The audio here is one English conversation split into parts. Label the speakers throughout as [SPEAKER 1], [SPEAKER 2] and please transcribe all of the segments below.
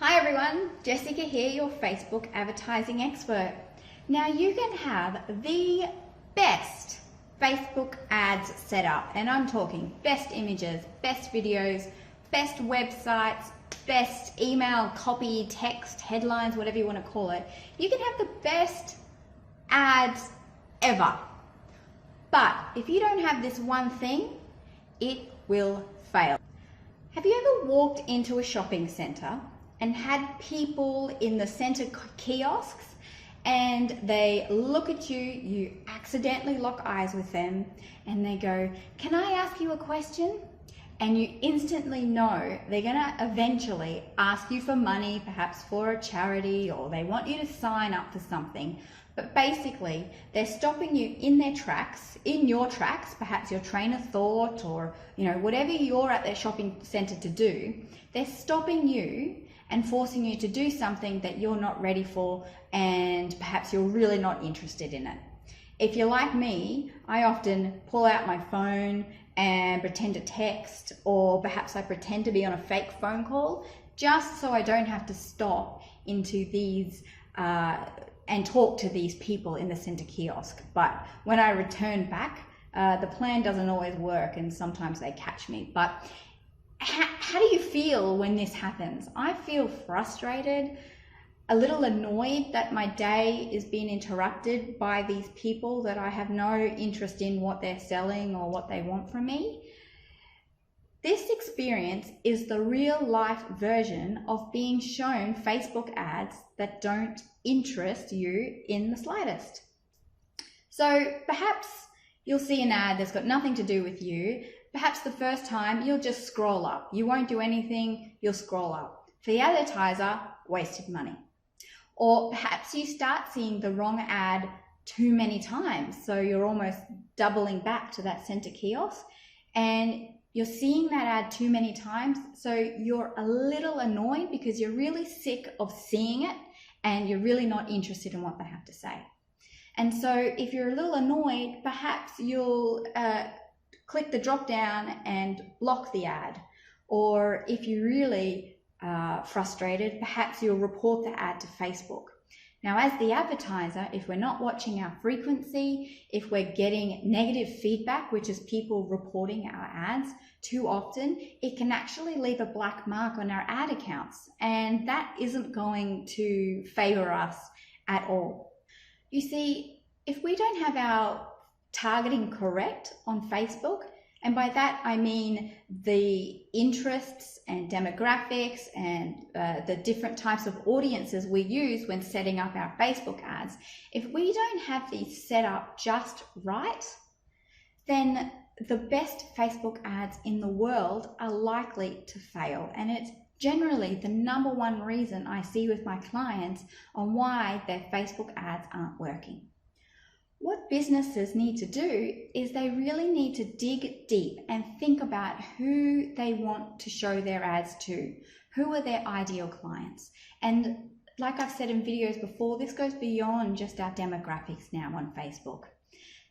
[SPEAKER 1] Hi everyone, Jessica here, your Facebook advertising expert. Now you can have the best Facebook ads set up, and I'm talking best images, best videos, best websites, best email, copy, text, headlines, whatever you want to call it. You can have the best ads ever. But if you don't have this one thing, it will fail. Have you ever walked into a shopping center and had people in the center kiosks and they look at you, you accidentally lock eyes with them and they go, "Can I ask you a question?" And you instantly know they're gonna eventually ask you for money, perhaps for a charity, or they want you to sign up for something. But basically, they're stopping you in their tracks, in your tracks, perhaps your train of thought, or whatever you're at their shopping center to do. They're stopping you and forcing you to do something that you're not ready for, and perhaps you're really not interested in it. If you're like me, I often pull out my phone and pretend to text, or perhaps I pretend to be on a fake phone call, just so I don't have to stop into these and talk to these people in the center kiosk. But when I return back, the plan doesn't always work and sometimes they catch me. But how do you feel when this happens? I feel frustrated, a little annoyed that my day is being interrupted by these people that I have no interest in what they're selling or what they want from me. This experience is the real life version of being shown Facebook ads that don't interest you in the slightest. So perhaps you'll see an ad that's got nothing to do with you. Perhaps the first time you'll just scroll up. You won't do anything, you'll scroll up. For the advertiser, wasted money. Or perhaps you start seeing the wrong ad too many times, so you're almost doubling back to that center kiosk, and you're seeing that ad too many times, so you're a little annoyed because you're really sick of seeing it and you're really not interested in what they have to say. And so if you're a little annoyed, perhaps you'll click the drop down and block the ad. Or if you're really frustrated, perhaps you'll report the ad to Facebook. Now, as the advertiser, if we're not watching our frequency, if we're getting negative feedback, which is people reporting our ads too often, it can actually leave a black mark on our ad accounts, and that isn't going to favor us at all. You see, if we don't have our targeting correct on Facebook, and by that I mean the interests and demographics and the different types of audiences we use when setting up our Facebook ads, if we don't have these set up just right, then the best Facebook ads in the world are likely to fail. And it's generally the number one reason I see with my clients on why their Facebook ads aren't working. What businesses need to do is they really need to dig deep and think about who they want to show their ads to. Who are their ideal clients? And like I've said in videos before, this goes beyond just our demographics now on Facebook.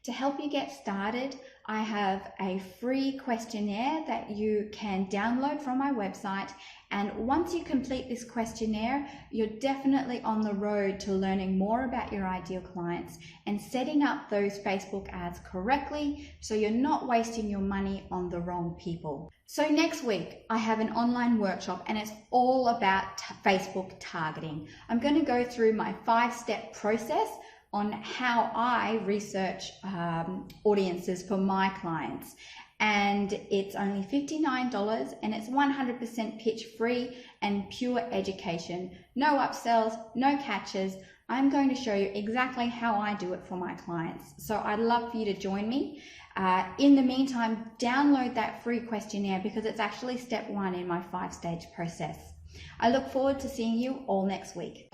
[SPEAKER 1] To help you get started, I have a free questionnaire that you can download from my website. And once you complete this questionnaire, you're definitely on the road to learning more about your ideal clients and setting up those Facebook ads correctly so you're not wasting your money on the wrong people. So next week, I have an online workshop and it's all about Facebook targeting. I'm going to go through my 5-step process on how I research audiences for my clients. And it's only $59 and it's 100% pitch free and pure education. No upsells, no catches. I'm going to show you exactly how I do it for my clients. So I'd love for you to join me. In the meantime, download that free questionnaire because it's actually step 1 in my 5-stage process. I look forward to seeing you all next week.